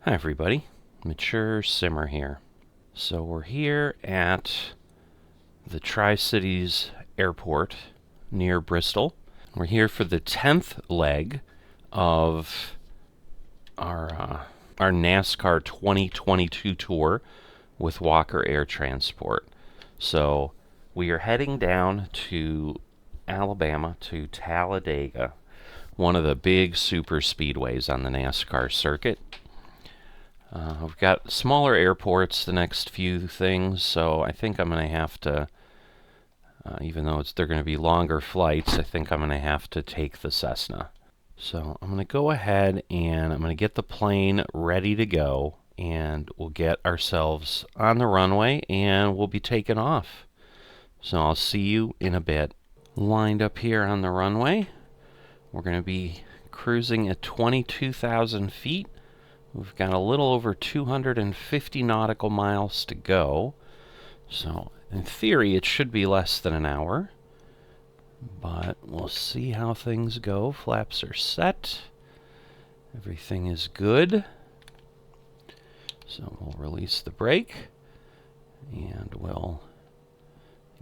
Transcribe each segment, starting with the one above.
Hi everybody, Mature Simmer here. So we're here at the Tri-Cities Airport near Bristol. We're here for the 10th leg of our Nascar 2022 tour with Walker Air Transport. So we are heading down to Alabama to Talladega, one of the big super speedways on the NASCAR circuit. We've got smaller airports the next few things, so I think I'm going to have to, even though they're going to be longer flights, I think I'm going to have to take the Cessna. So I'm going to go ahead and I'm going to get the plane ready to go, and we'll get ourselves on the runway and we'll be taking off. So I'll see you in a bit. Lined up here on the runway, we're going to be cruising at 22,000 feet. We've got a little over 250 nautical miles to go. So in theory, it should be less than an hour. But we'll see how things go. Flaps are set. Everything is good. So we'll release the brake. And we'll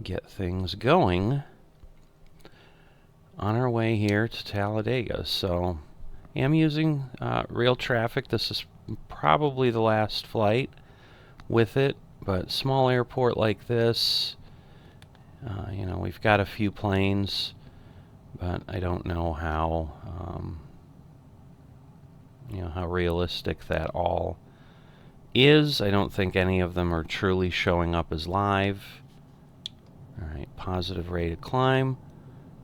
get things going on our way here to Talladega. So I am using rail traffic. This is probably the last flight with it, but small airport like this, we've got a few planes, but I don't know how, how realistic that all is. I don't think any of them are truly showing up as live. All right, positive rate of climb.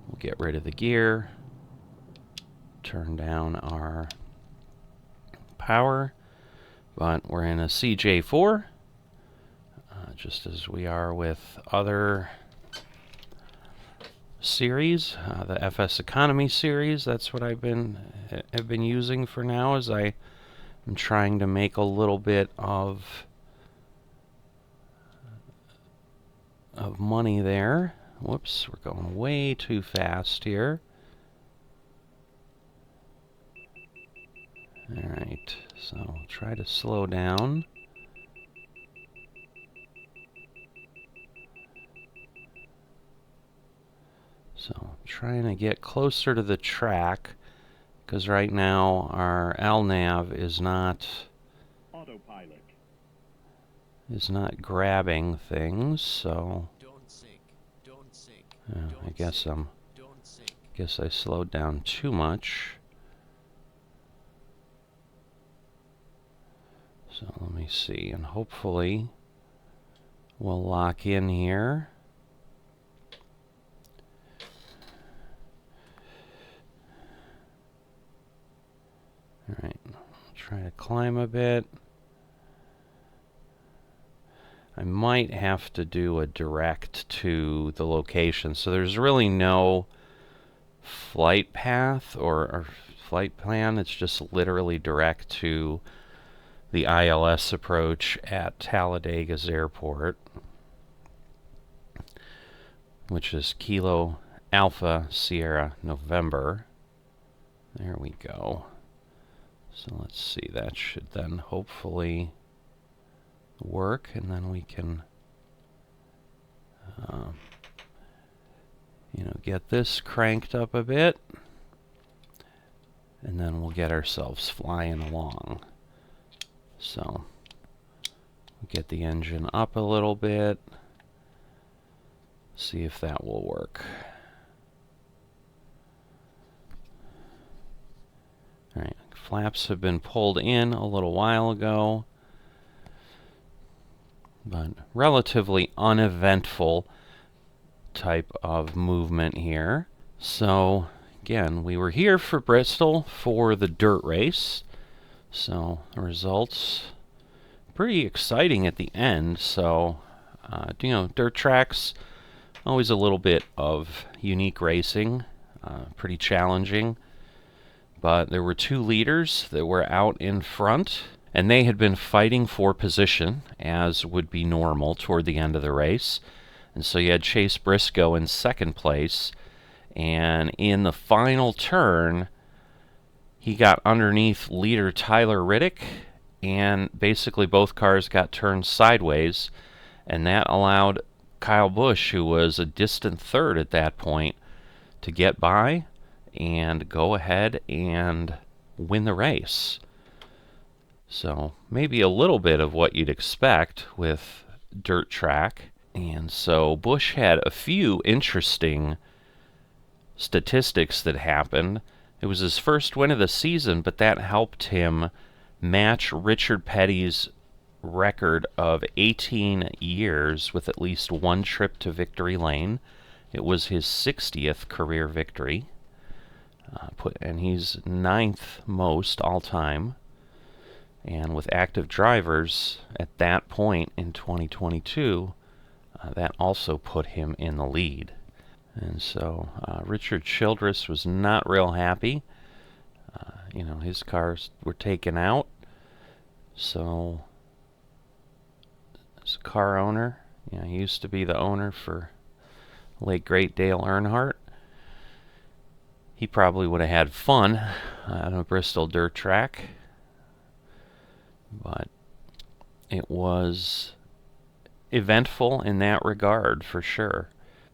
We'll get rid of the gear. Turn down our power, but we're in a CJ4, just as we are with other series, the FS Economy series. That's what I've been using for now, as I am trying to make a little bit of money there. Whoops, we're going way too fast here. Alright, so try to slow down. So trying to get closer to the track, because right now our LNAV is not autopilot. Is not grabbing things, so don't sink. I guess I slowed down too much. So let me see, and hopefully we'll lock in here. Alright, try to climb a bit. I might have to do a direct to the location. So there's really no flight path or flight plan. It's just literally direct to the ILS approach at Talladega's airport, which is Kilo Alpha Sierra November. There we go. So let's see, that should then hopefully work, and then we can get this cranked up a bit, and then we'll get ourselves flying along. So we'll get the engine up a little bit, see if that will work. Alright, flaps have been pulled in a little while ago, but relatively uneventful type of movement here. So again, we were here for Bristol for the dirt race, so the results pretty exciting at the end. So dirt tracks, always a little bit of unique racing, pretty challenging, but there were two leaders that were out in front, and they had been fighting for position, as would be normal toward the end of the race. And so you had Chase Briscoe in second place, and in the final turn, he got underneath leader Tyler Riddick and basically both cars got turned sideways, and that allowed Kyle Busch, who was a distant third at that point, to get by and go ahead and win the race. So maybe a little bit of what you'd expect with dirt track. And so Busch had a few interesting statistics that happened. It was his first win of the season, but that helped him match Richard Petty's record of 18 years with at least one trip to victory lane. It was his 60th career victory, and he's 9th most all time. And with active drivers at that point in 2022, that also put him in the lead. And so Richard Childress was not real happy. His cars were taken out. So as a car owner, he used to be the owner for late great Dale Earnhardt. He probably would have had fun on a Bristol dirt track, but it was eventful in that regard for sure.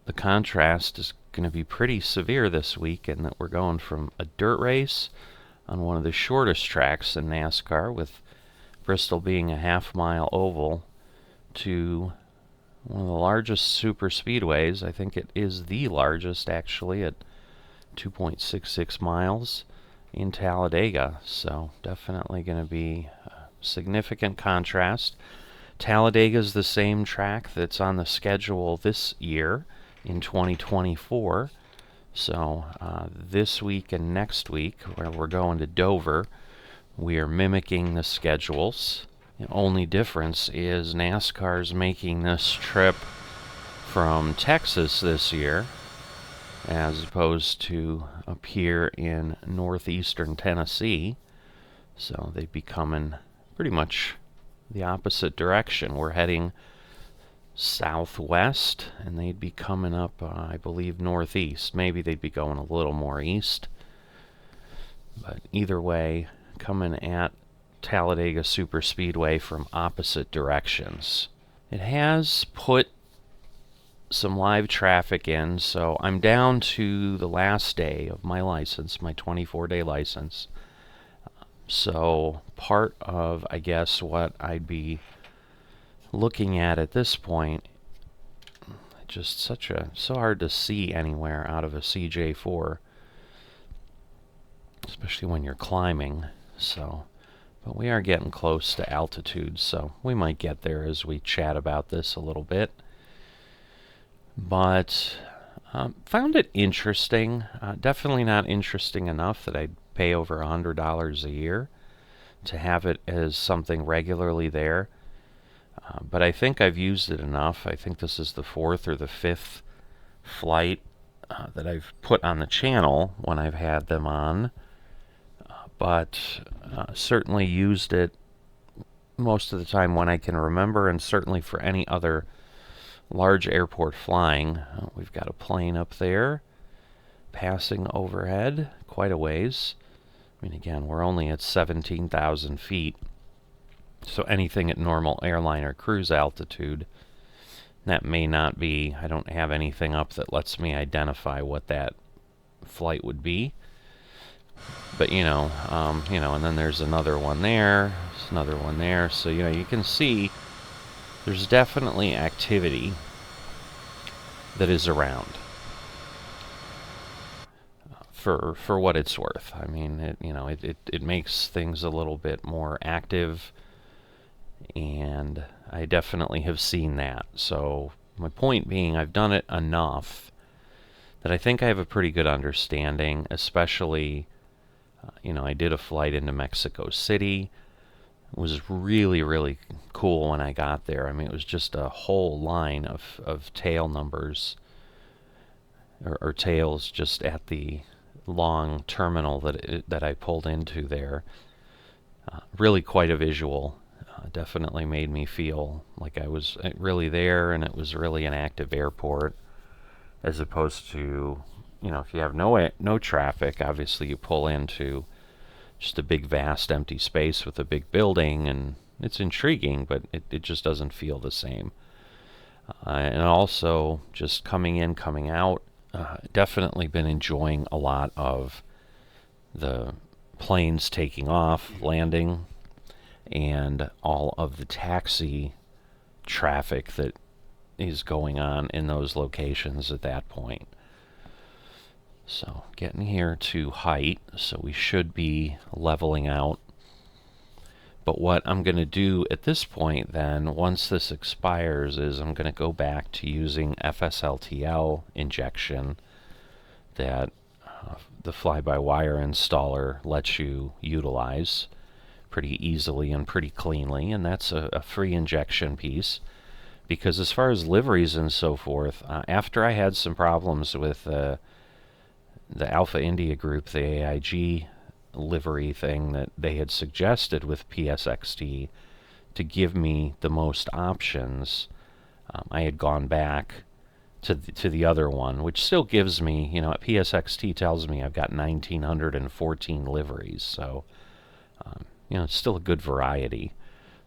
The contrast is going to be pretty severe this week in that we're going from a dirt race on one of the shortest tracks in NASCAR, with Bristol being a half-mile oval, to one of the largest super speedways. I think it is the largest, actually, at 2.66 miles in Talladega. So definitely going to be a significant contrast. Talladega is the same track that's on the schedule this year in 2024. So this week and next week, where we're going to Dover, we are mimicking the schedules. The only difference is NASCAR's making this trip from Texas this year, as opposed to up here in northeastern Tennessee. So they'd be coming pretty much the opposite direction. We're heading southwest, and they'd be coming up, I believe, northeast. Maybe they'd be going a little more east. But either way, coming at Talladega Superspeedway from opposite directions. It has put some live traffic in, so I'm down to the last day of my license, my 24-day license. So part of, I guess, what I'd be looking at this point, just so hard to see anywhere out of a CJ4, especially when you're climbing. So, but we are getting close to altitude, so we might get there as we chat about this a little bit. But found it interesting. Definitely not interesting enough that I'd pay over $100 a year to have it as something regularly there. But I think I've used it enough. I think this is the 4th or the 5th flight that I've put on the channel when I've had them on. But certainly used it most of the time when I can remember, and certainly for any other large airport flying. We've got a plane up there passing overhead quite a ways. I mean, again, we're only at 17,000 feet. So anything at normal airline or cruise altitude, that may not be, I don't have anything up that lets me identify what that flight would be. But, and then there's another one there, there's another one there. So, you can see there's definitely activity that is around. For what it's worth. I mean, it makes things a little bit more active, and I definitely have seen that. So my point being, I've done it enough that I think I have a pretty good understanding, especially, I did a flight into Mexico City. It was really, really cool when I got there. I mean, it was just a whole line of tail numbers, or tails just at the long terminal that I pulled into there. Really quite a visual. Definitely made me feel like I was really there, and it was really an active airport, as opposed to, if you have no traffic, obviously you pull into just a big, vast, empty space with a big building, and it's intriguing, but it just doesn't feel the same. And also, just coming in, coming out, definitely been enjoying a lot of the planes taking off, landing, and all of the taxi traffic that is going on in those locations at that point. So getting here to height, so we should be leveling out. But what I'm going to do at this point then, once this expires, is I'm going to go back to using FSLTL injection that the fly-by-wire installer lets you utilize pretty easily and pretty cleanly, and that's a free injection piece. Because as far as liveries and so forth, after I had some problems with the Alpha India group, the AIG livery thing that they had suggested with PSXT to give me the most options, I had gone back to the other one, which still gives me, PSXT tells me I've got 1,914 liveries, so it's still a good variety.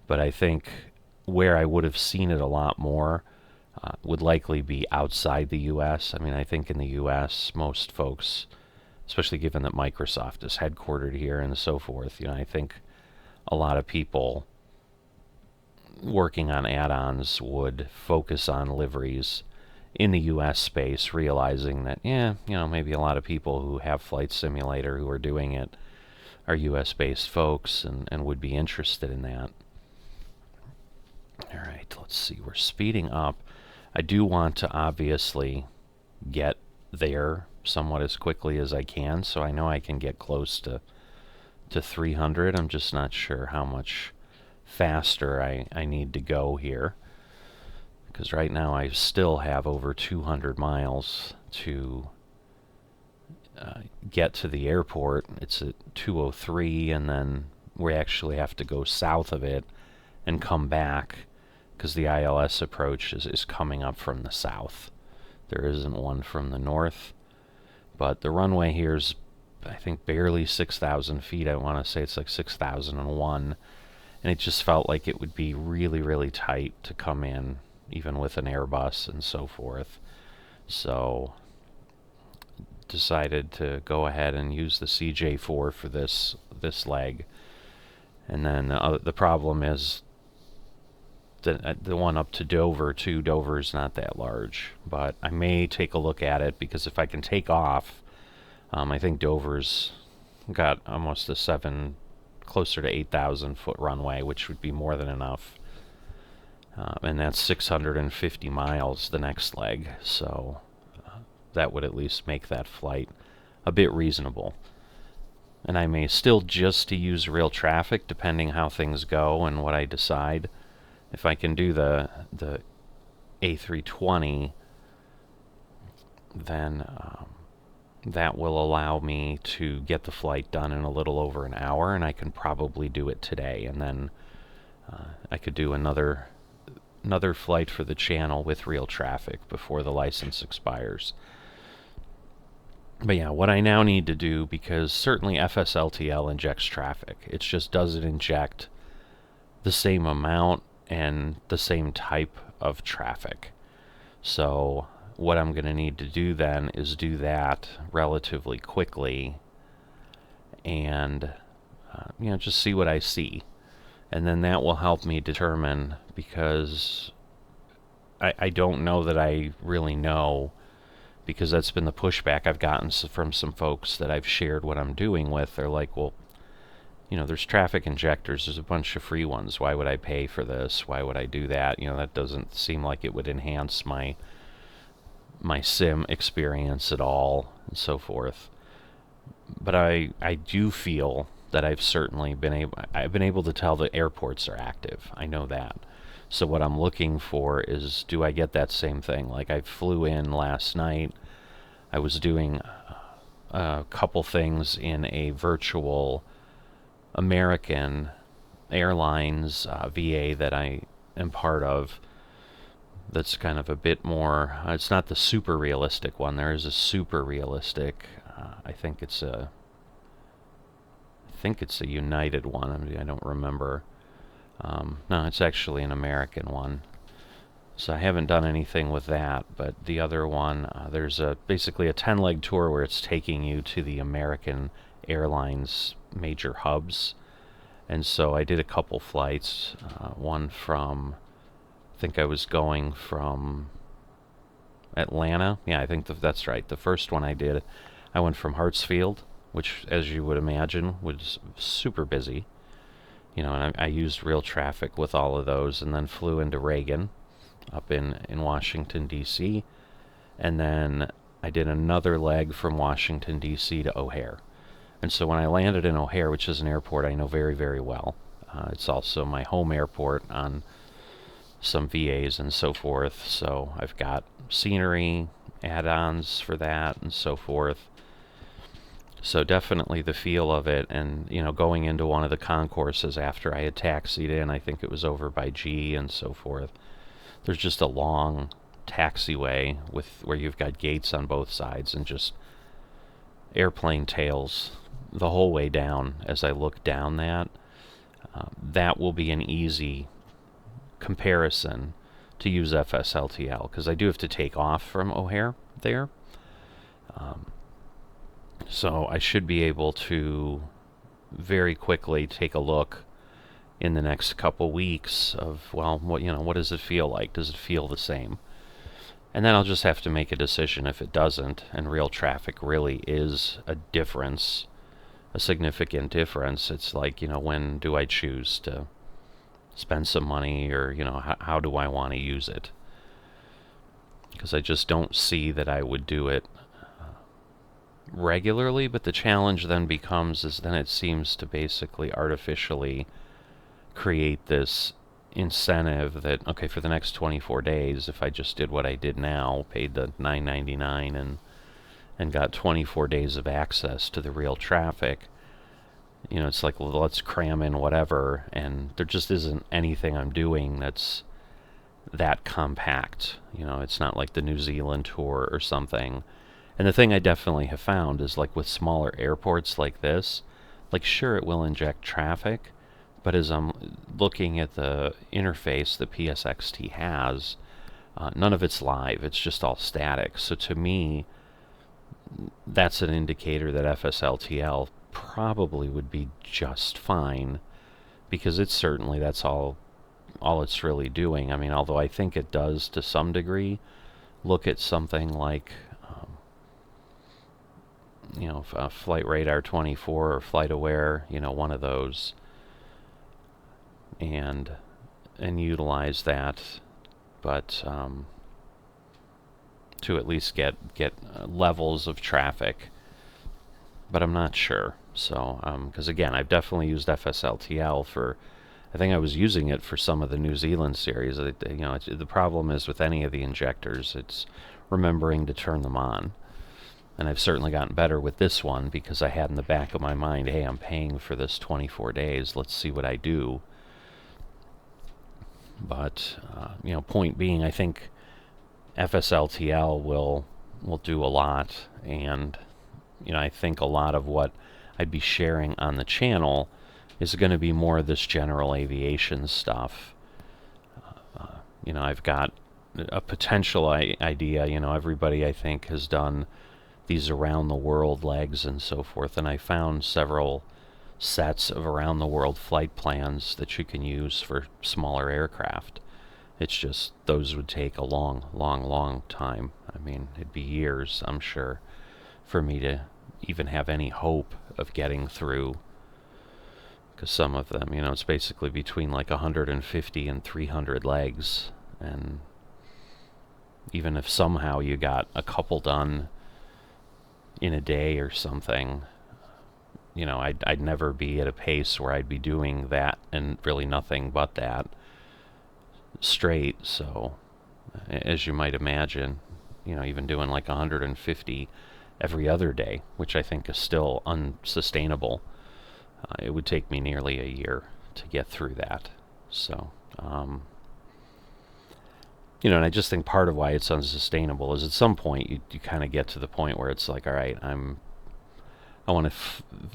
But I think where I would have seen it a lot more would likely be outside the U.S. I mean, I think in the U.S., most folks, especially given that Microsoft is headquartered here and so forth, I think a lot of people working on add-ons would focus on liveries in the U.S. space, realizing that, maybe a lot of people who have Flight Simulator who are doing it are U.S.-based folks and would be interested in that. All right, let's see. We're speeding up. I do want to obviously get there somewhat as quickly as I can, so I know I can get close to 300. I'm just not sure how much faster I need to go here, because right now I still have over 200 miles to get to the airport. It's at 203, and then we actually have to go south of it and come back, because the ILS approach is coming up from the south. There isn't one from the north, but the runway here is, I think, barely 6,000 feet. I want to say it's like 6,001, and it just felt like it would be really, really tight to come in, even with an Airbus and so forth. So decided to go ahead and use the CJ4 for this leg. And then the problem is the one up to Dover too. Dover's not that large, but I may take a look at it, because if I can take off, I think Dover's got almost closer to 8,000 foot runway, which would be more than enough. And that's 650 miles the next leg, so that would at least make that flight a bit reasonable. And I may still just to use real traffic, depending how things go and what I decide. If I can do the A320, then that will allow me to get the flight done in a little over an hour, and I can probably do it today. And then I could do another flight for the channel with real traffic before the license expires. But yeah, what I now need to do, because certainly FSLTL injects traffic, it just doesn't inject the same amount and the same type of traffic. So what I'm going to need to do then is do that relatively quickly and just see what I see. And then that will help me determine, because I don't know that I really know, because that's been the pushback I've gotten from some folks that I've shared what I'm doing with. They're like, well, there's traffic injectors, there's a bunch of free ones. Why would I pay for this? Why would I do that? That doesn't seem like it would enhance my sim experience at all, and so forth. But I do feel that I've certainly been able to tell the airports are active. I know that. So what I'm looking for is, do I get that same thing? Like, I flew in last night. I was doing a couple things in a virtual American Airlines VA that I am part of. That's kind of a bit more, it's not the super realistic one. There is a super realistic, I think think it's a United one. I don't remember. No, it's actually an American one. So I haven't done anything with that, but the other one, there's basically a 10-leg tour where it's taking you to the American Airlines major hubs. And so I did a couple flights, one from, I think I was going from Atlanta. Yeah, I think that's right. The first one I did, I went from Hartsfield, which, as you would imagine, was super busy. You know, and I used real traffic with all of those, and then flew into Reagan up in Washington, D.C., and then I did another leg from Washington, D.C. to O'Hare. And so when I landed in O'Hare, which is an airport I know very, very well, it's also my home airport on some VAs and so forth, so I've got scenery, add-ons for that, and so forth. So definitely the feel of it, and, you know, going into one of the concourses after I had taxied in, I think it was over by G and so forth, there's just a long taxiway where you've got gates on both sides and just airplane tails the whole way down. As I look down that will be an easy comparison to use FSLTL, because I do have to take off from O'Hare there. So I should be able to very quickly take a look in the next couple weeks of, well, what does it feel like? Does it feel the same? And then I'll just have to make a decision if it doesn't, and real traffic really is a difference, a significant difference. It's like, when do I choose to spend some money, or, how do I want to use it? Because I just don't see that I would do it regularly, but the challenge then becomes is then it seems to basically artificially create this incentive that, okay, for the next 24 days, if I just did what I did now, paid the $9.99 and got 24 days of access to the real traffic, it's like, well, let's cram in whatever, and there just isn't anything I'm doing that's that compact. It's not like the New Zealand tour or something. And the thing I definitely have found is, like, with smaller airports like this, like, sure, it will inject traffic, but as I'm looking at the interface that PSXT has, none of it's live. It's just all static. So to me, that's an indicator that FSLTL probably would be just fine, because it's certainly, that's all it's really doing. I mean, although I think it does to some degree look at something like Flight Radar 24 or Flight Aware, one of those, and utilize that, but to at least get levels of traffic. But I'm not sure. So because again, I've definitely used FSLTL for, I think I was using it for some of the New Zealand series. The problem is with any of the injectors, it's remembering to turn them on. And I've certainly gotten better with this one, because I had in the back of my mind, hey, I'm paying for this 24 days. Let's see what I do. But, point being, I think FSLTL will do a lot. And, I think a lot of what I'd be sharing on the channel is going to be more of this general aviation stuff. I've got a potential idea. Everybody, I think, has done these around the world legs and so forth, and I found several sets of around the world flight plans that you can use for smaller aircraft. It's just those would take a long time. I mean, it'd be years, I'm sure, for me to even have any hope of getting through, because some of them, it's basically between like 150 and 300 legs, and even if somehow you got a couple done in a day or something, I'd never be at a pace where I'd be doing that and really nothing but that straight. So as you might imagine, even doing like 150 every other day, which I think is still unsustainable, it would take me nearly a year to get through that. So and I just think part of why it's unsustainable is at some point you kind of get to the point where it's like, all right, I'm I want to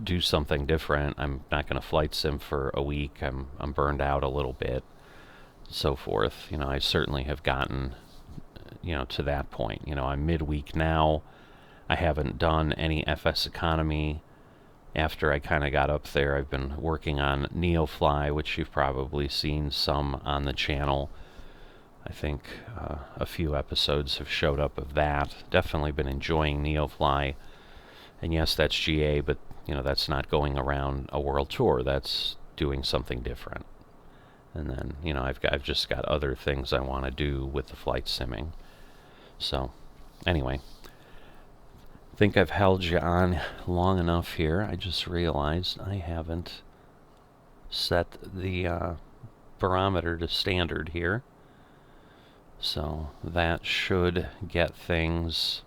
do something different. I'm not going to flight sim for a week. I'm burned out a little bit, so forth. You know, I certainly have gotten, you know, to that point. You know, I'm midweek now. I haven't done any FS economy. After I kind of got up there, I've been working on NeoFly, which you've probably seen some on the channel. I think a few episodes have showed up of that. Definitely been enjoying NeoFly. And yes, that's GA, but you know, that's not going around a world tour. That's doing something different. And then, you know, I've just got other things I want to do with the flight simming. So, anyway, I think I've held you on long enough here. I just realized I haven't set the barometer to standard here. So that should get things...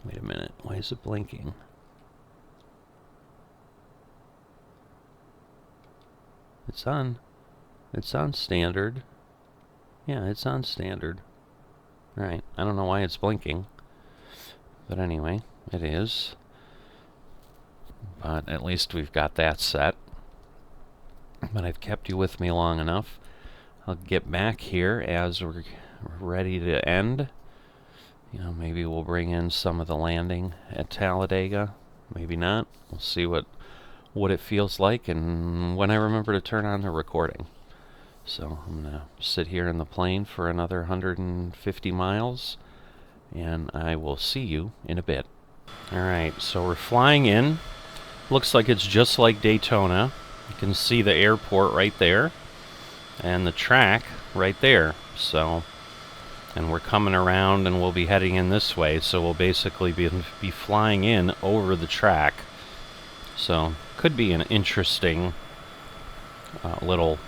Wait a minute, why is it blinking? It's on standard. Yeah, it's on standard. Right, I don't know why it's blinking. But anyway, it is. But at least we've got that set. But I've kept you with me long enough. I'll get back here as we're ready to end. You know, maybe we'll bring in some of the landing at Talladega. Maybe not. We'll see what it feels like and when I remember to turn on the recording. So I'm going to sit here in the plane for another 150 miles, and I will see you in a bit. Alright, so we're flying in. Looks like it's just like Daytona. You can see the airport right there, and the track right there. So, and we're coming around and we'll be heading in this way, so we'll basically be flying in over the track. So, could be an interesting little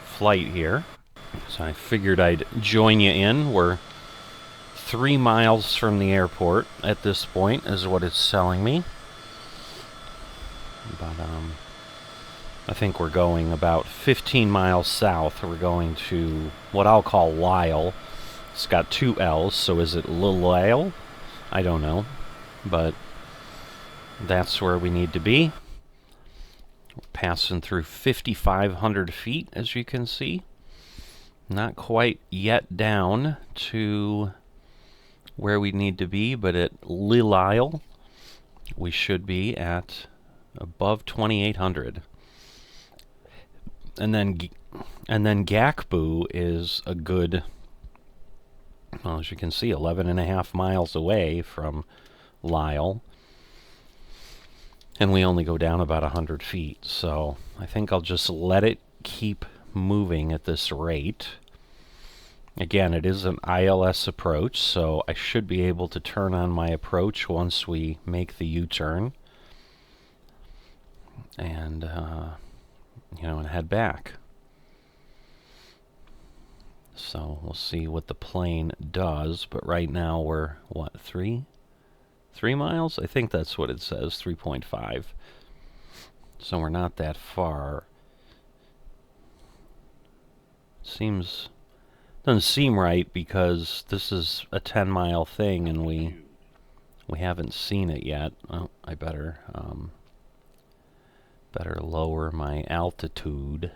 flight here. So I figured I'd join you in. We're 3 miles from the airport at this point, is what it's telling me. But I think we're going about 15 miles south. We're going to what I'll call Lyle. It's got 2 L's, so is it Lyle? I don't know. But that's where we need to be. We're passing through 5,500 feet, as you can see. Not quite yet down to where we need to be, but at Lyle, we should be at above 2,800. And then Gakbu is a good, well, as you can see, 11.5 miles away from Lyle. And we only go down about 100 feet, so I think I'll just let it keep moving at this rate. Again, it is an ILS approach, so I should be able to turn on my approach once we make the U-turn. And, you know, and head back. So we'll see what the plane does, but right now we're, what, 3 miles? I think that's what it says, 3.5. So we're not that far. Doesn't seem right because this is a 10-mile thing and we haven't seen it yet. Oh, I better lower my altitude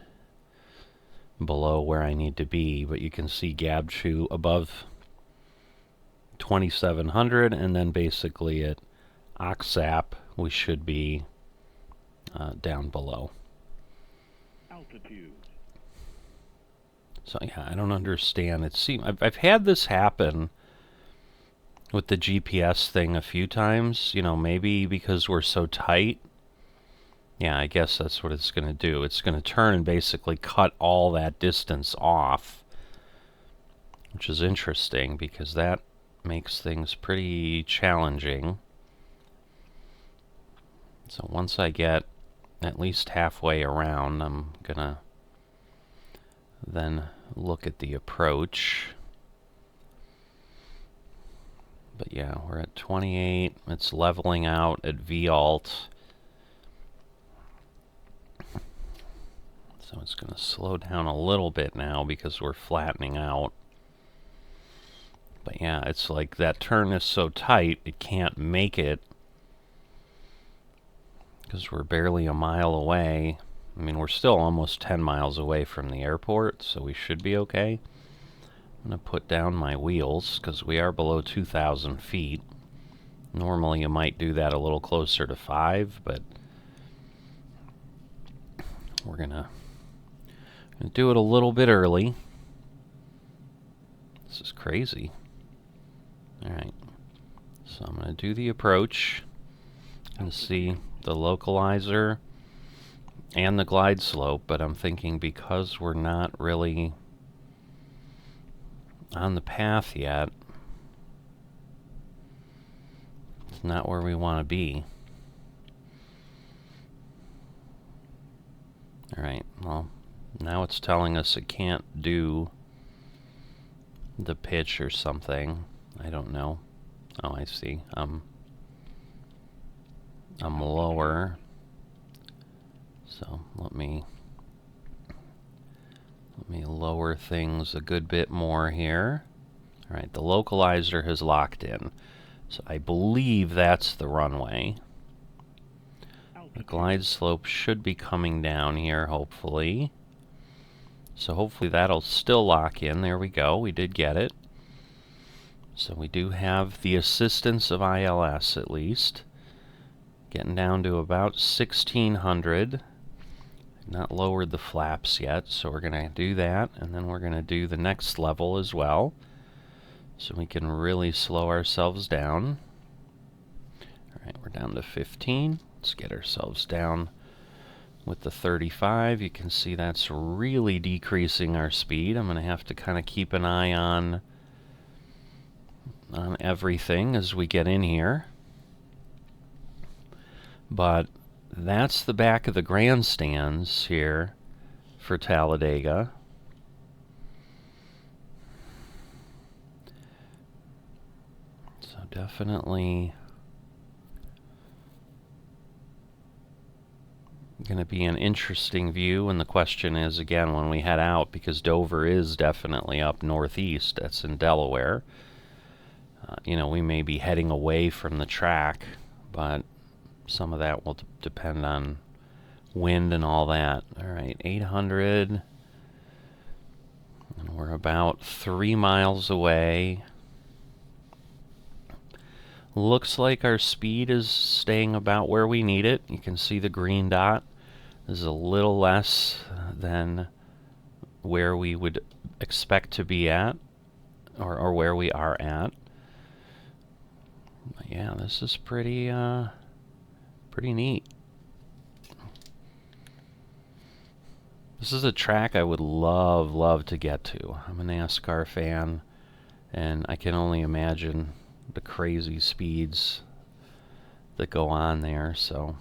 below where I need to be, but you can see Gabchu above 2,700, and then basically at Oxap we should be down below. Altitude. So yeah, I don't understand. I've had this happen with the GPS thing a few times. You know, maybe because we're so tight. Yeah, I guess that's what it's going to do. It's going to turn and basically cut all that distance off, which is interesting because that makes things pretty challenging. So once I get at least halfway around, I'm gonna then look at the approach. But yeah, we're at 28. It's leveling out at VAlt. So it's going to slow down a little bit now because we're flattening out. But yeah, it's like that turn is so tight, it can't make it because we're barely a mile away. I mean, we're still almost 10 miles away from the airport, so we should be okay. I'm going to put down my wheels because we are below 2,000 feet. Normally you might do that a little closer to 5, but we're going to do it a little bit early. This is crazy. Alright, so I'm going to do the approach and see the localizer and the glide slope, but I'm thinking because we're not really on the path yet, it's not where we want to be. Alright, well, now it's telling us it can't do the pitch or something. I don't know. Oh, I see. I'm lower. So let me lower things a good bit more here. Alright, the localizer has locked in. So I believe that's the runway. The glide slope should be coming down here, hopefully. So hopefully that'll still lock in. There we go. We did get it. So we do have the assistance of ILS at least. Getting down to about 1,600. Not lowered the flaps yet, so we're going to do that, and then we're going to do the next level as well, so we can really slow ourselves down. Alright, we're down to 15. Let's get ourselves down with the 35. You can see that's really decreasing our speed. I'm going to have to kind of keep an eye on everything as we get in here. But that's the back of the grandstands here for Talladega. So definitely going to be an interesting view, and the question is, again, when we head out, because Dover is definitely up northeast, that's in Delaware, you know, we may be heading away from the track, but some of that will depend on wind and all that. Alright, 800. And we're about 3 miles away. Looks like our speed is staying about where we need it. You can see the green dot is a little less than where we would expect to be at, or where we are at. But yeah, this is pretty neat. This is a track I would love to get to. I'm a NASCAR fan, and I can only imagine the crazy speeds that go on there, so.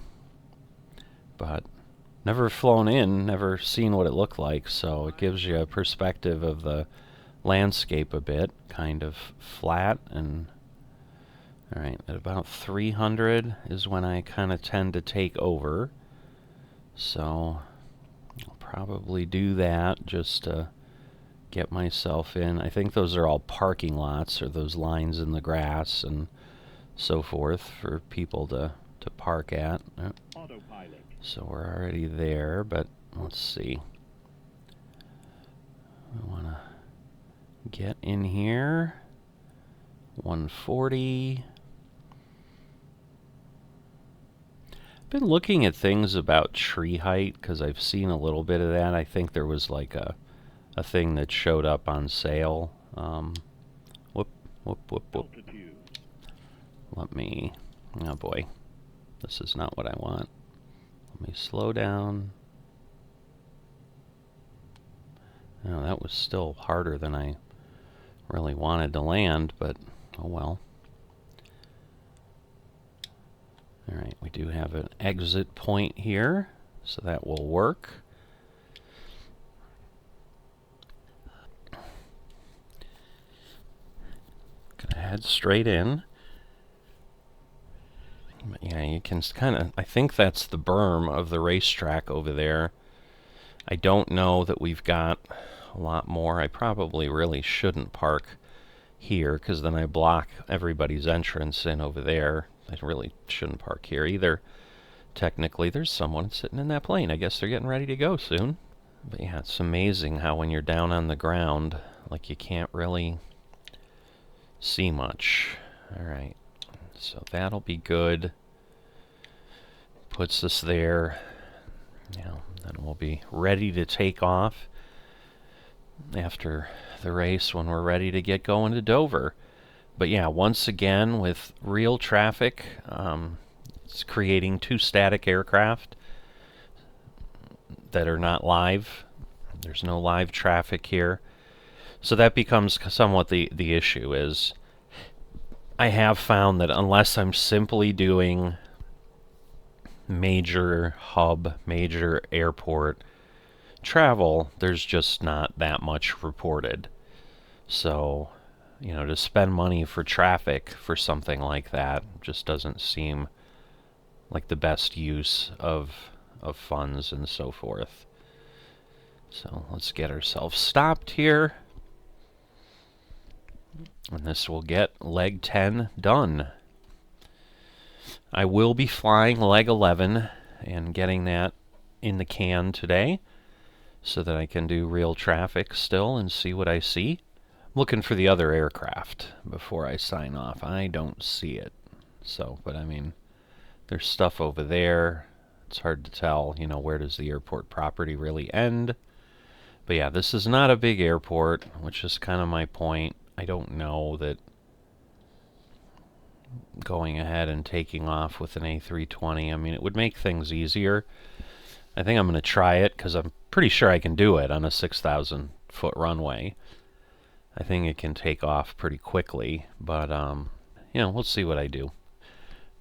But never flown in, never seen what it looked like, so it gives you a perspective of the landscape a bit, kind of flat. And alright, at about 300 is when I kind of tend to take over, so I'll probably do that just to get myself in. I think those are all parking lots, or those lines in the grass and so forth for people to park at. Autopilot. So we're already there, but let's see. I want to get in here. 140. I've been looking at things about tree height because I've seen a little bit of that. I think there was like a thing that showed up on sale. Whoop. Altitude. Let me, oh boy, this is not what I want. Let me slow down. Oh, that was still harder than I really wanted to land, but oh well. Alright, we do have an exit point here, so that will work. Gonna head straight in. But yeah, you can kind of, I think that's the berm of the racetrack over there. I don't know that we've got a lot more. I probably really shouldn't park here, because then I block everybody's entrance in over there. I really shouldn't park here either. Technically, there's someone sitting in that plane. I guess they're getting ready to go soon. But yeah, it's amazing how when you're down on the ground, like, you can't really see much. Alright, so that'll be good. Puts us there. Now, then we'll be ready to take off after the race when we're ready to get going to Dover. But yeah, once again, with real traffic, it's creating 2 static aircraft that are not live. There's no live traffic here. So that becomes somewhat the issue. Is I have found that unless I'm simply doing major hub, major airport travel, there's just not that much reported. So, you know, to spend money for traffic for something like that just doesn't seem like the best use of funds and so forth. So let's get ourselves stopped here. And this will get leg 10 done. I will be flying leg 11 and getting that in the can today so that I can do real traffic still and see what I see. I'm looking for the other aircraft before I sign off. I don't see it. So, but I mean, there's stuff over there. It's hard to tell, you know, where does the airport property really end. But yeah, this is not a big airport, which is kind of my point. I don't know that going ahead and taking off with an A320, I mean, it would make things easier. I think I'm going to try it because I'm pretty sure I can do it on a 6,000 foot runway. I think it can take off pretty quickly, but you know, we'll see what I do.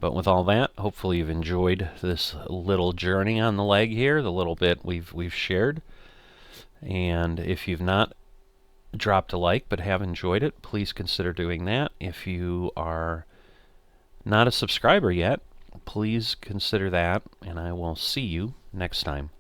But with all that, hopefully you've enjoyed this little journey on the leg here, the little bit we've shared. And if you've not dropped a like but have enjoyed it, please consider doing that. If you are not a subscriber yet, please consider that, and I will see you next time.